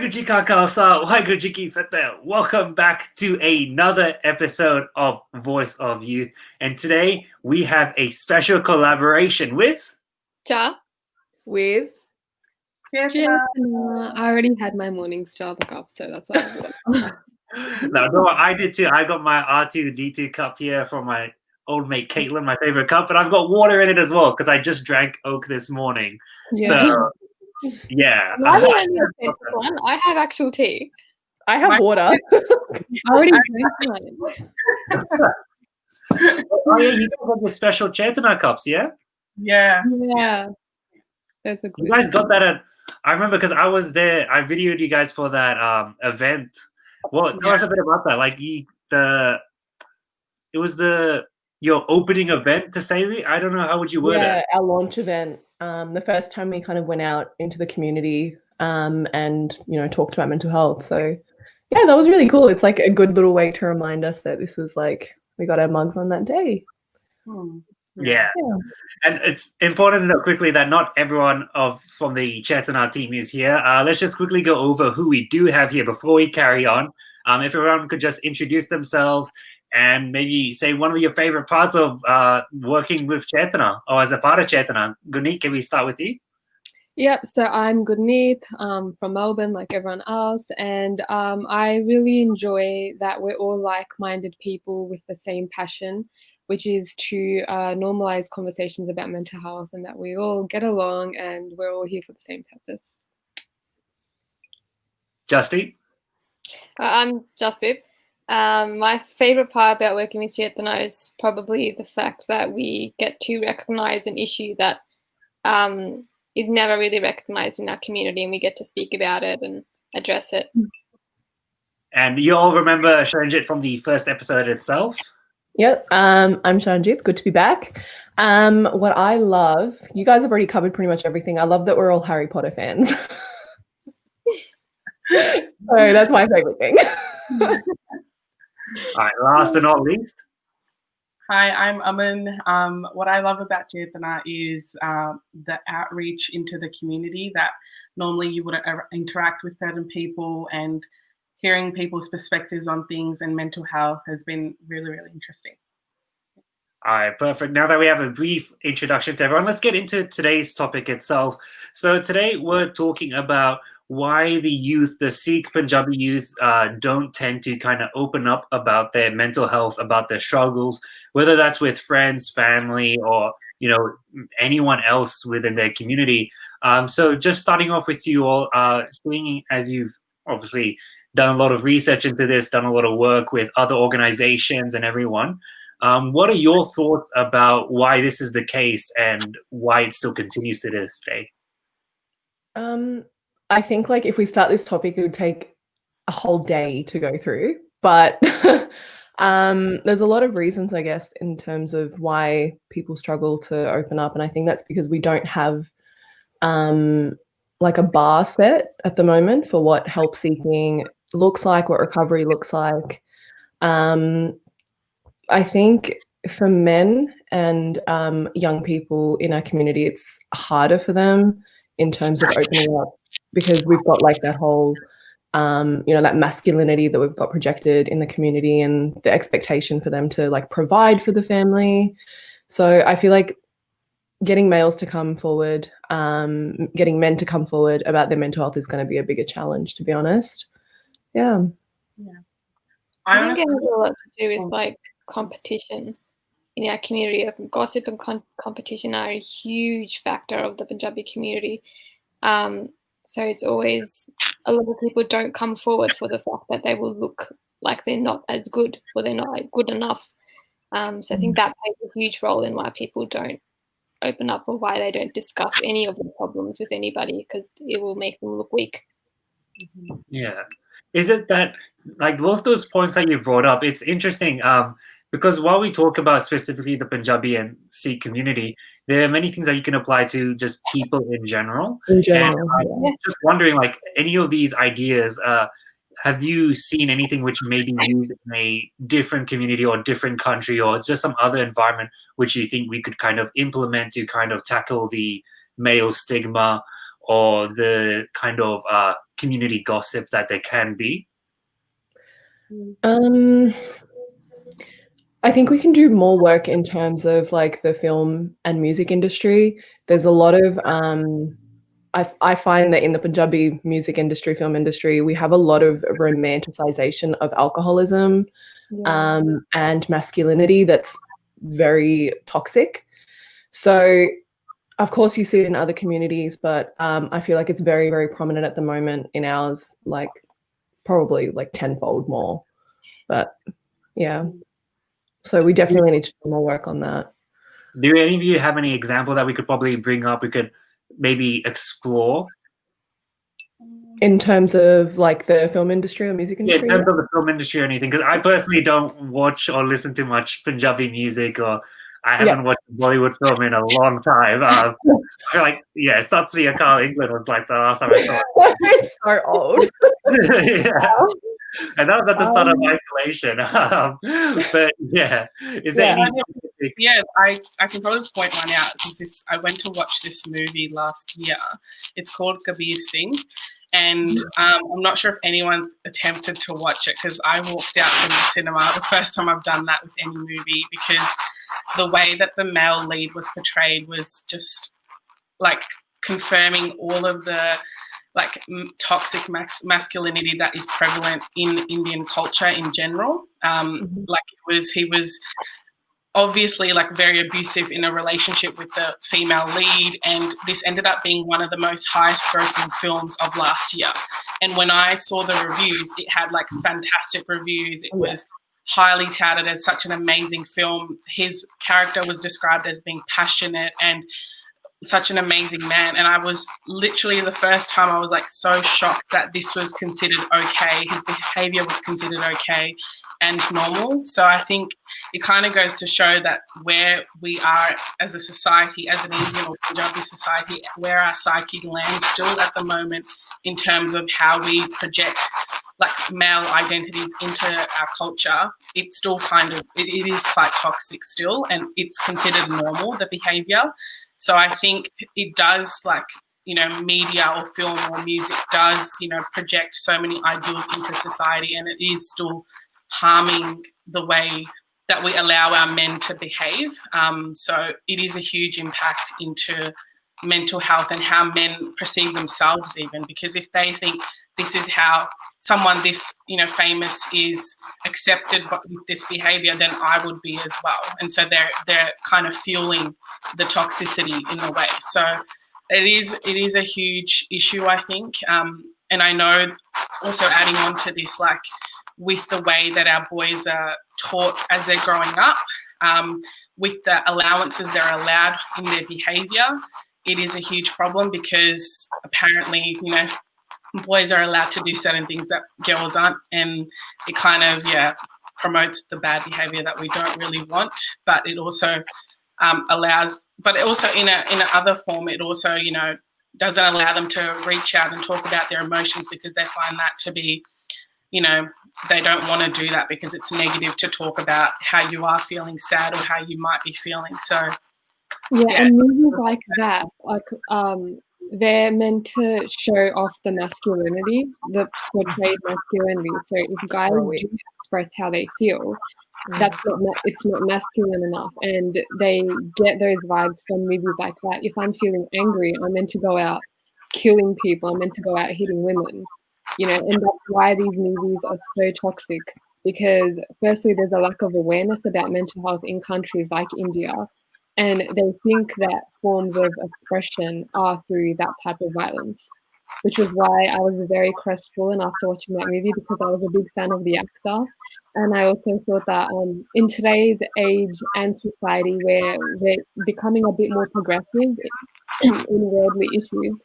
Guji Ka Khalsa, Waheguru Ji Ki Fateh. Welcome back to another episode of Voice of Youth. And today we have a special collaboration with Ja. With I already had my morning Starbucks cup, so that's why I bought. No, I did too. I got my R2D2 cup here from my old mate Caitlin, my favorite cup, and I've got water in it as well because I just drank oak this morning. Yeah. So, yeah. Why do I need a fake one? I have actual tea. I have water. I already drank mine. Oh yeah, you guys got the special Chaitana cups, yeah? Yeah. Yeah. Those are good. You guys got that at, I remember because I was there, I videoed you guys for that event. Well, tell us a bit about that. Like it was your opening event to say it. I don't know, how would you word it? Yeah, our launch event. The first time we kind of went out into the community and talked about mental health. So yeah, that was really cool. It's like a good little way to remind us that this is like we got our mugs on that day. Yeah. And it's important to note quickly that not everyone from the Chaitana team is here. Let's just quickly go over who we do have here before we carry on. If everyone could just introduce themselves and maybe say one of your favorite parts of working with Chaitana or as a part of Chaitana. Guneet, can we start with you? Yep, so I'm Guneet from Melbourne, like everyone else, and I really enjoy that we're all like-minded people with the same passion, which is to normalize conversations about mental health and that we all get along and we're all here for the same purpose. Justy? I'm Justin. My favorite part about working with Chaitana is probably the fact that we get to recognize an issue that is never really recognized in our community, and we get to speak about it and address it. And you all remember Sharanjit from the first episode itself? Yep, I'm Sharanjit. Good to be back. What I love, you guys have already covered pretty much everything. I love that we're all Harry Potter fans. So that's my favorite thing. All right, last but not least. Hi, I'm Aman. What I love about Chaitana is the outreach into the community, that normally you wouldn't interact with certain people, and hearing people's perspectives on things and mental health has been really, really interesting. All right, perfect. Now that we have a brief introduction to everyone, let's get into today's topic itself. So today we're talking about why the youth, the Sikh Punjabi youth, don't tend to kind of open up about their mental health, about their struggles, whether that's with friends, family, or anyone else within their community. So just starting off with you all, seeing as you've obviously done a lot of research into this, done a lot of work with other organizations and everyone, what are your thoughts about why this is the case and why it still continues to this day? I think like if we start this topic, it would take a whole day to go through, but there's a lot of reasons, I guess, in terms of why people struggle to open up. And I think that's because we don't have like a bar set at the moment for what help seeking looks like, what recovery looks like. I think for men and young people in our community, it's harder for them in terms of opening up, because we've got like that whole, that masculinity that we've got projected in the community and the expectation for them to like provide for the family. So I feel like getting males to come forward, getting men to come forward about their mental health is going to be a bigger challenge, to be honest. Yeah. I think it has a lot to do with like competition in our community. Like, gossip and competition are a huge factor of the Punjabi community. So it's always, a lot of people don't come forward for the fact that they will look like they're not as good or they're not like good enough. So I think that plays a huge role in why people don't open up or why they don't discuss any of the problems with anybody, because it will make them look weak. Yeah. Is it that, like, both those points that you brought up, it's interesting because while we talk about specifically the Punjabi and Sikh community, there are many things that you can apply to just people in general. And I'm just wondering, like, any of these ideas, have you seen anything which may be used in a different community or different country, or just some other environment which you think we could kind of implement to kind of tackle the male stigma or the kind of community gossip that there can be? I think we can do more work in terms of like the film and music industry. There's a lot of I find that in the Punjabi music industry, film industry, we have a lot of romanticization of alcoholism and masculinity that's very toxic. So, of course, you see it in other communities, but I feel like it's very, very prominent at the moment in ours, like probably like tenfold more. But yeah, so we definitely need to do more work on that. Do any of you have any example that we could probably bring up? We could maybe explore in terms of like the film industry or music industry. Yeah, in terms of the film industry or anything, because I personally don't watch or listen to much Punjabi music, or I haven't watched a Bollywood film in a long time. I feel like, Sat Sri Akal England was like the last time I saw it. It's so old. And that was at the start of isolation. But is there any specific... I can probably point one out because I went to watch this movie last year. It's called Kirtan Singh. And I'm not sure if anyone's attempted to watch it because I walked out from the cinema the first time I've done that with any movie, because the way that the male lead was portrayed was just like confirming all of the like toxic masculinity that is prevalent in Indian culture in general. He was obviously like very abusive in a relationship with the female lead, and this ended up being one of the most highest grossing films of last year. And when I saw the reviews, it had like fantastic reviews. It was highly touted as such an amazing film. His character was described as being passionate and such an amazing man, and I was literally the first time I was like so shocked that this was considered okay. His behavior was considered okay and normal. So I think it kind of goes to show that where we are as a society, as an Indian or Punjabi society, where our psyche lands still at the moment in terms of how we project like male identities into our culture, it's still kind of, it is quite toxic still, and it's considered normal, the behavior. So I think it does, like, you know, media or film or music does, you know, project so many ideals into society, and it is still harming the way that we allow our men to behave. So it is a huge impact into mental health and how men perceive themselves even, because if they think this is how someone this, you know, famous is accepted but with this behavior, then I would be as well. And so they're kind of fueling the toxicity in a way. So it is a huge issue, I think. And I know also adding on to this, like with the way that our boys are taught as they're growing up, with the allowances they're allowed in their behavior, it is a huge problem, because apparently, you know, boys are allowed to do certain things that girls aren't, and it kind of promotes the bad behavior that we don't really want. But it also allows, but it also in a other form, it also, you know, doesn't allow them to reach out and talk about their emotions, because they find that to be, you know, they don't want to do that because it's negative to talk about how you are feeling sad or how you might be feeling. So and movies like that, like they're meant to show off the masculinity, the portrayed masculinity. So if guys do express how they feel, it's not masculine enough, and they get those vibes from movies like that. If I'm feeling angry, I'm meant to go out killing people. I'm meant to go out hitting women, you know, and that's why these movies are so toxic. Because firstly, there's a lack of awareness about mental health in countries like India, and they think that forms of oppression are through that type of violence, which is why I was very crestfallen after watching that movie, because I was a big fan of the actor. And I also thought that in today's age and society, where we're becoming a bit more progressive in worldly issues,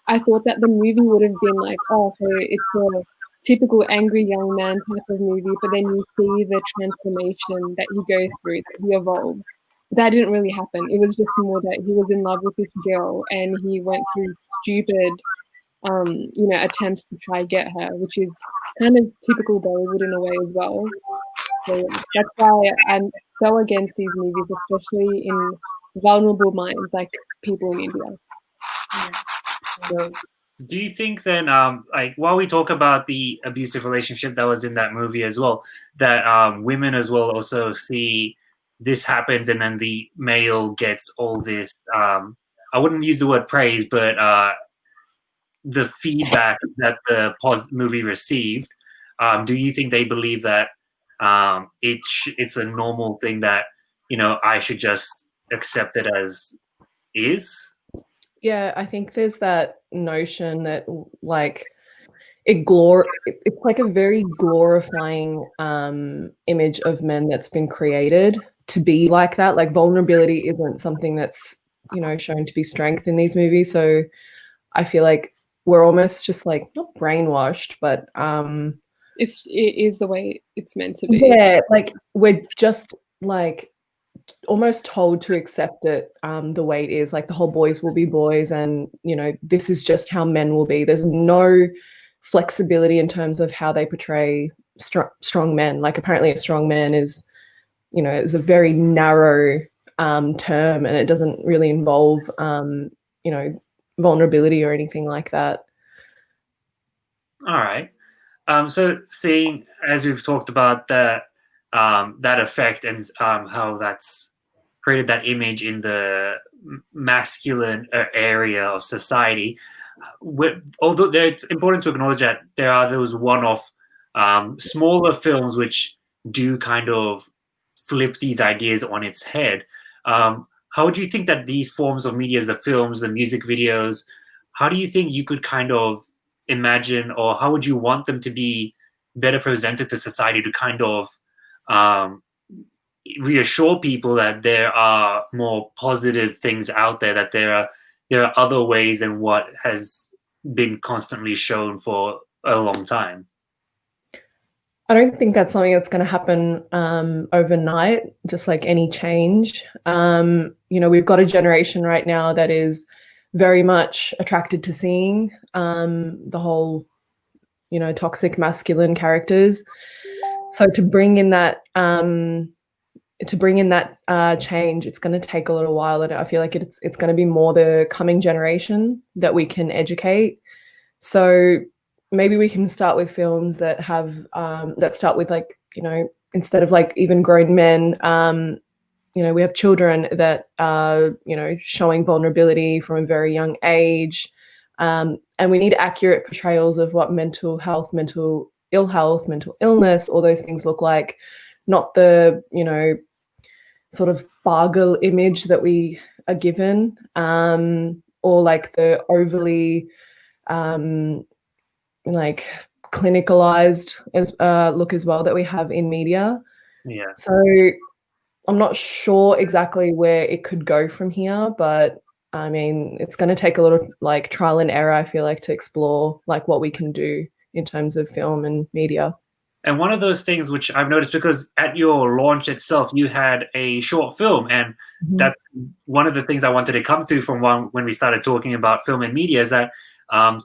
I thought that the movie would have been like, oh, so it's a typical angry young man type of movie, but then you see the transformation that he goes through, that he evolves. That didn't really happen. It was just more that he was in love with this girl and he went through stupid, you know, attempts to try get her, which is kind of typical Bollywood in a way as well. So that's why I'm so against these movies, especially in vulnerable minds like people in India. So, do you think then, like, while we talk about the abusive relationship that was in that movie as well, that women as well also see this happens, and then the male gets all this? I wouldn't use the word praise, but the feedback that the movie received. Do you think they believe that it's a normal thing that I should just accept it as is? Yeah, I think there's that notion that like it's like a very glorifying image of men that's been created to be like that. Like vulnerability isn't something that's shown to be strength in these movies. So I feel like we're almost just like not brainwashed, but it is the way it's meant to be. yeah, like we're just like almost told to accept it the way it is. Like the whole boys will be boys, and this is just how men will be. There's no flexibility in terms of how they portray strong men. Like apparently a strong man is is a very narrow term, and it doesn't really involve vulnerability or anything like that. All right. So seeing, as we've talked about that effect and how that's created that image in the masculine area of society, although it's important to acknowledge that there are those one-off smaller films which do kind of flip these ideas on its head. How do you think that these forms of media, the films, the music videos, how do you think you could kind of imagine, or how would you want them to be better presented to society to kind of reassure people that there are more positive things out there, that there are other ways than what has been constantly shown for a long time? I don't think that's something that's going to happen overnight, just like any change. We've got a generation right now that is very much attracted to seeing the whole, toxic masculine characters. So to bring in that change, it's going to take a little while, and I feel like it's going to be more the coming generation that we can educate. So maybe we can start with films that have that start with like instead of like even grown men, we have children that are showing vulnerability from a very young age, and we need accurate portrayals of what mental health, mental ill health, mental illness, all those things look like, not the sort of Bargle image that we are given, or like the overly like clinicalized look as well that we have in media. Yeah. So I'm not sure exactly where it could go from here, but I mean, it's going to take a lot of like trial and error, I feel like, to explore like what we can do in terms of film and media. And one of those things which I've noticed, because at your launch itself, you had a short film, and that's one of the things I wanted to come to from when we started talking about film and media, is that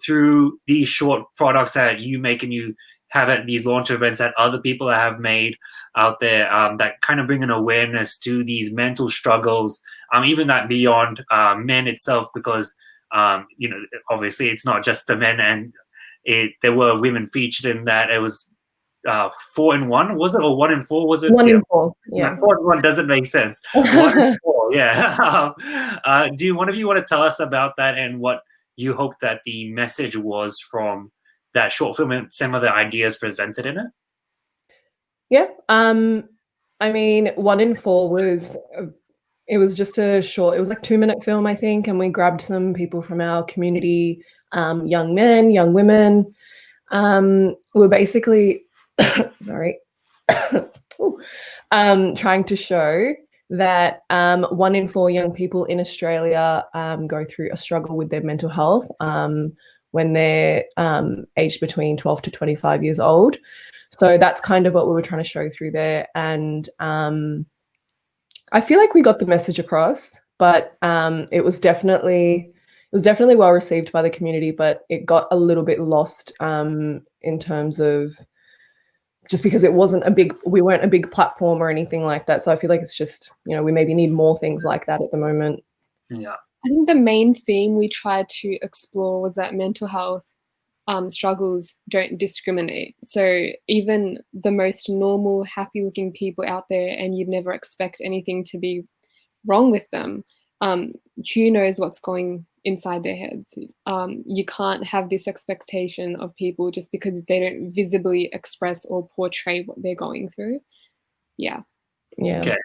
through these short products that you make and you have at these launch events that other people have made out there, that kind of bring an awareness to these mental struggles, even that beyond men itself, because obviously it's not just the men, and there were women featured in that. It was 4 in 1, was it, or 1 in 4? Was it 1 in 4? Yeah, 4 in 1 doesn't make sense. 1 in 4, yeah. Do one of you want to tell us about that and what you hope that the message was from that short film and some of the ideas presented in it? Yeah, I mean, 1 in 4 was it was just a short. It was like 2-minute film, I think, and we grabbed some people from our community, young men, young women. We're basically sorry, trying to show that 1 in 4 young people in Australia go through a struggle with their mental health when they're aged between 12 to 25 years old. So that's kind of what we were trying to show through there. And I feel like we got the message across, but it was definitely well received by the community, but it got a little bit lost in terms of just because we weren't a big platform or anything like that. So I feel like it's just, we maybe need more things like that at the moment. Yeah. I think the main theme we tried to explore was that mental health struggles don't discriminate. So even the most normal, happy-looking people out there, and you'd never expect anything to be wrong with them, who knows what's going inside their heads? You can't have this expectation of people just because they don't visibly express or portray what they're going through. Yeah. Yeah. Okay.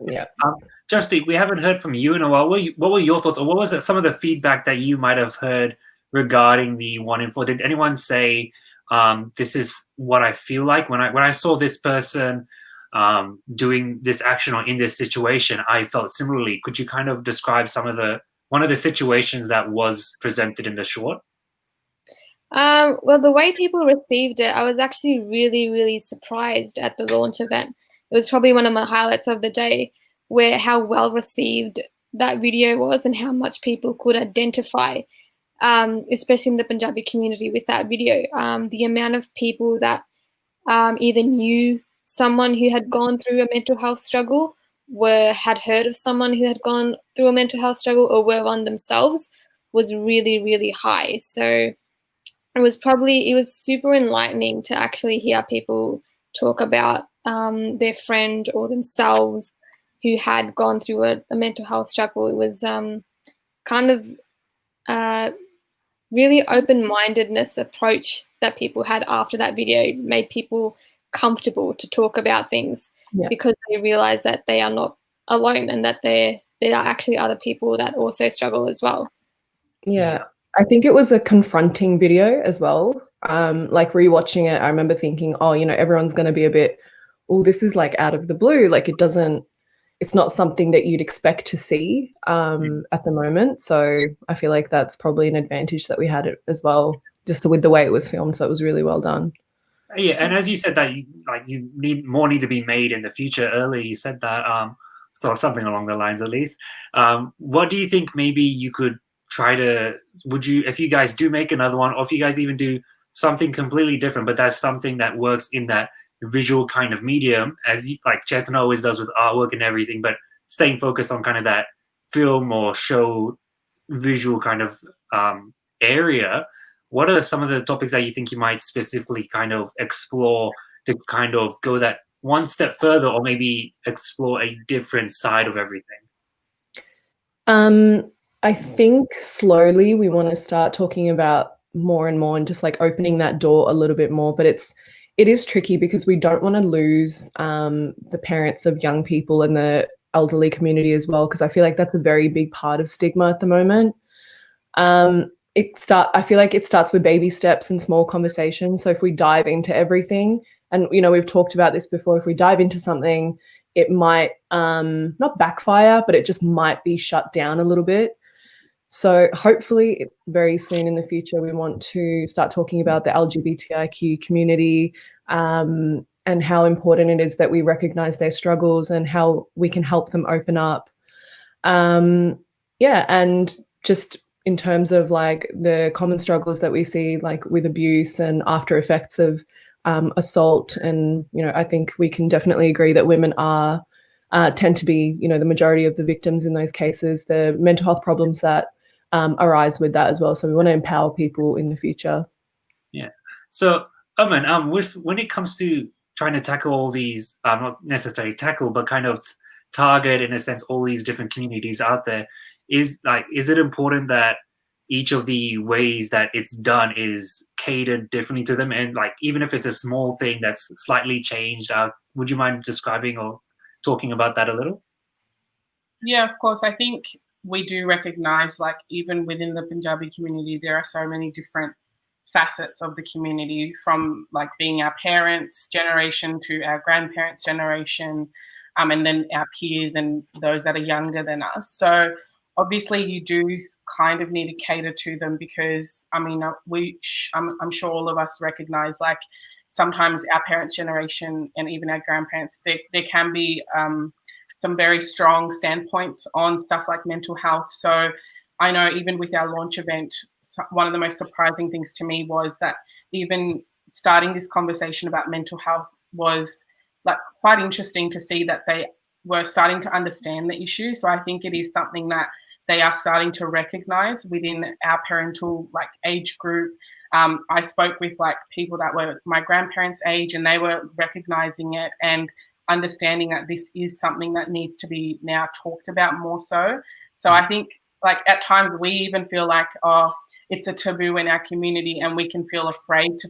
Yeah. Justy, we haven't heard from you in a while. What were your thoughts, or what was some of the feedback that you might have heard regarding the 1 in 4? Did anyone say, this is what I feel like when I saw this person doing this action or in this situation, I felt similarly? Could you kind of describe one of the situations that was presented in the short? Well, the way people received it, I was actually really, really surprised at the launch event. It was probably one of my highlights of the day, where how well received that video was and how much people could identify, especially in the Punjabi community, with that video. The amount of people that either knew someone who had gone through a mental health struggle, had heard of someone who had gone through a mental health struggle, or were one themselves, was really, really high. So it was super enlightening to actually hear people talk about their friend or themselves who had gone through a mental health struggle. It was kind of really open-mindedness approach that people had after that video. It made people comfortable to talk about things, because they realize that they are not alone, and that there are actually other people that also struggle as well. Yeah. I think it was a confronting video as well. Like rewatching it, I remember thinking, oh, everyone's going to be a bit, oh, this is like out of the blue. Like it's not something that you'd expect to see at the moment. So I feel like that's probably an advantage that we had as well, just with the way it was filmed. So it was really well done. Yeah, and as you said that you need to be made in the future. Earlier you said that, so something along the lines at least. What do you think maybe you could try to, if you guys do make another one, or if you guys even do something completely different, but that's something that works in that visual kind of medium, like Chetan always does with artwork and everything, but staying focused on kind of that film or show visual kind of area, what are some of the topics that you think you might specifically kind of explore to kind of go that one step further, or maybe explore a different side of everything? I think slowly we want to start talking about more and more and just like opening that door a little bit more. But it is tricky because we don't want to lose the parents of young people and the elderly community as well, because I feel like that's a very big part of stigma at the moment. I feel like it starts with baby steps and small conversations. So if we dive into everything, and we've talked about this before, if we dive into something, it might not backfire, but it just might be shut down a little bit. So hopefully very soon in the future, we want to start talking about the LGBTIQ community and how important it is that we recognize their struggles and how we can help them open up. And just in terms of like the common struggles that we see, like with abuse and after effects of assault. And, I think we can definitely agree that women tend to be, the majority of the victims in those cases, the mental health problems that arise with that as well. So we want to empower people in the future. Yeah. So, Aman, when it comes to trying to tackle all these, not necessarily tackle, but kind of target, in a sense, all these different communities out there, is it important that each of the ways that it's done is catered differently to them? And like, even if it's a small thing that's slightly changed, would you mind describing or talking about that a little? Yeah, of course. I think we do recognize, like, even within the Punjabi community, there are so many different facets of the community, from like being our parents' generation to our grandparents' generation, and then our peers and those that are younger than us. So obviously you do kind of need to cater to them, because I'm sure all of us recognize, like, sometimes our parents' generation and even our grandparents, there can be some very strong standpoints on stuff like mental health. So I know even with our launch event, one of the most surprising things to me was that even starting this conversation about mental health was like quite interesting to see that they were starting to understand the issue. So I think it is something that they are starting to recognize within our parental like age group. I spoke with like people that were my grandparents' age, and they were recognizing it and understanding that this is something that needs to be now talked about more so. So I think like at times we even feel like, oh, it's a taboo in our community, and we can feel afraid to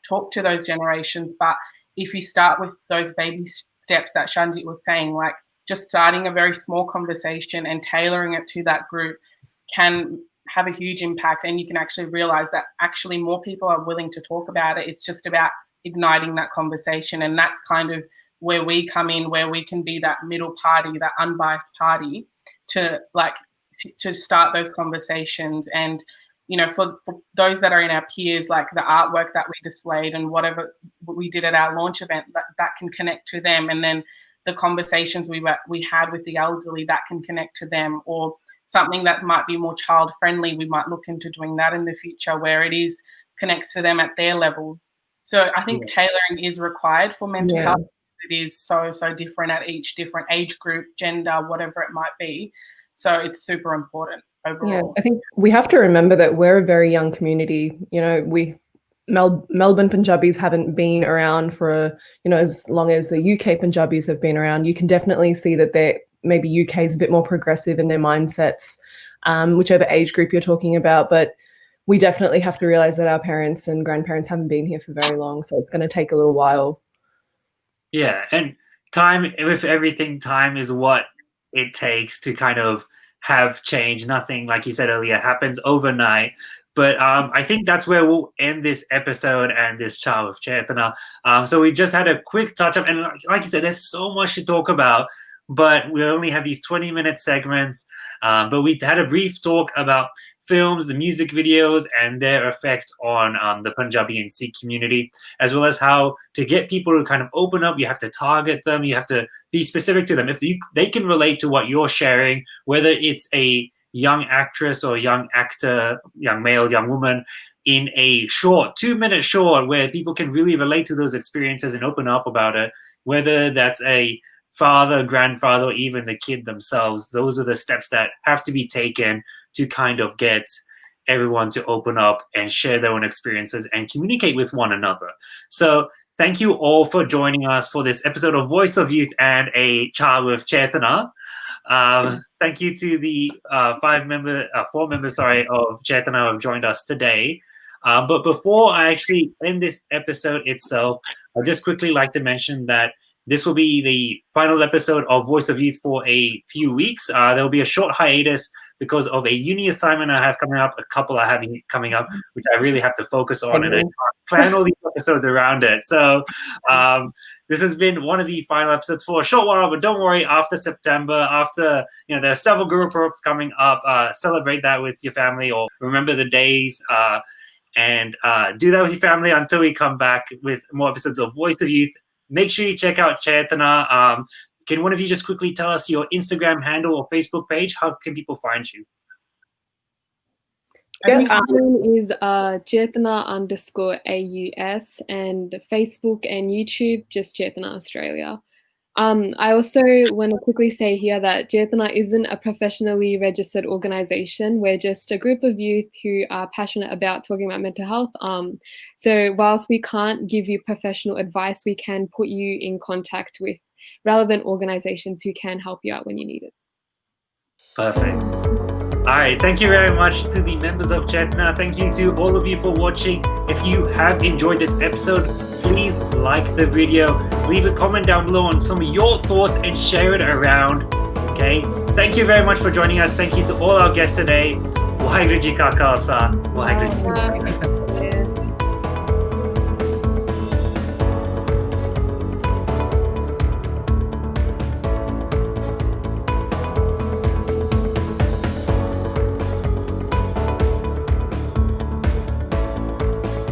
talk to those generations. But if you start with those baby steps that Shanjit was saying, like just starting a very small conversation and tailoring it to that group can have a huge impact, and you can actually realize that actually more people are willing to talk about it. It's just about igniting that conversation, and that's kind of where we come in, where we can be that middle party, that unbiased party to like to start those conversations. And you know, for those that are in our peers, like the artwork that we displayed and whatever we did at our launch event, that can connect to them. And then the conversations we had with the elderly, that can connect to them. Or something that might be more child friendly, we might look into doing that in the future, where it is connects to them at their level. So I think tailoring is required for mental health. It is so different at each different age group, gender, whatever it might be. So it's super important overall. Yeah, I think we have to remember that we're a very young community. You know, Melbourne Punjabis haven't been around for, you know, as long as the UK Punjabis have been around. You can definitely see that maybe UK is a bit more progressive in their mindsets, whichever age group you're talking about. But we definitely have to realize that our parents and grandparents haven't been here for very long. So it's going to take a little while. Yeah, and time, with everything, time is what it takes to kind of have change. Nothing, like you said earlier, happens overnight. But I think that's where we'll end this episode and this chat with Chetana. So we just had a quick touch up, and like you said, there's so much to talk about, but we only have these 20-minute segments. But we had a brief talk about films, the music videos, and their effect on the Punjabi and Sikh community, as well as how to get people to kind of open up. You have to target them. You have to be specific to them. If they can relate to what you're sharing, whether it's a young actress or young actor, young male, young woman, in a short, 2-minute short, where people can really relate to those experiences and open up about it, whether that's a father, grandfather, or even the kid themselves. Those are the steps that have to be taken to kind of get everyone to open up and share their own experiences and communicate with one another. So thank you all for joining us for this episode of Voice of Youth and a chat with Chetana. Thank you to the 4 members of Chetana who have joined us today. But before I actually end this episode itself, I'd just quickly like to mention that this will be the final episode of Voice of Youth for a few weeks. There will be a short hiatus because of a uni assignment I have coming up, a couple I have coming up, which I really have to focus on, and I can't plan all these episodes around it. So this has been one of the final episodes for a short while, but don't worry, after September, after, you know, there are several group works coming up, celebrate that with your family, or remember the days, and do that with your family until we come back with more episodes of Voice of Youth. Make sure you check out Chetana. Can one of you just quickly tell us your Instagram handle or Facebook page? How can people find you? Instagram is Chetana_AUS, and Facebook and YouTube, just Chetana Australia. I also want to quickly say here that Chetana isn't a professionally registered organisation. We're just a group of youth who are passionate about talking about mental health. So whilst we can't give you professional advice, we can put you in contact with relevant organisations who can help you out when you need it. Perfect. All right, thank you very much to the members of Chetana. Thank you to all of you for watching. If you have enjoyed this episode, please like the video, leave a comment down below on some of your thoughts, and share it around. Okay, thank you very much for joining us. Thank you to all our guests today. Waheguru Ji Ka Khalsa, Waheguru Ji Ki Fateh.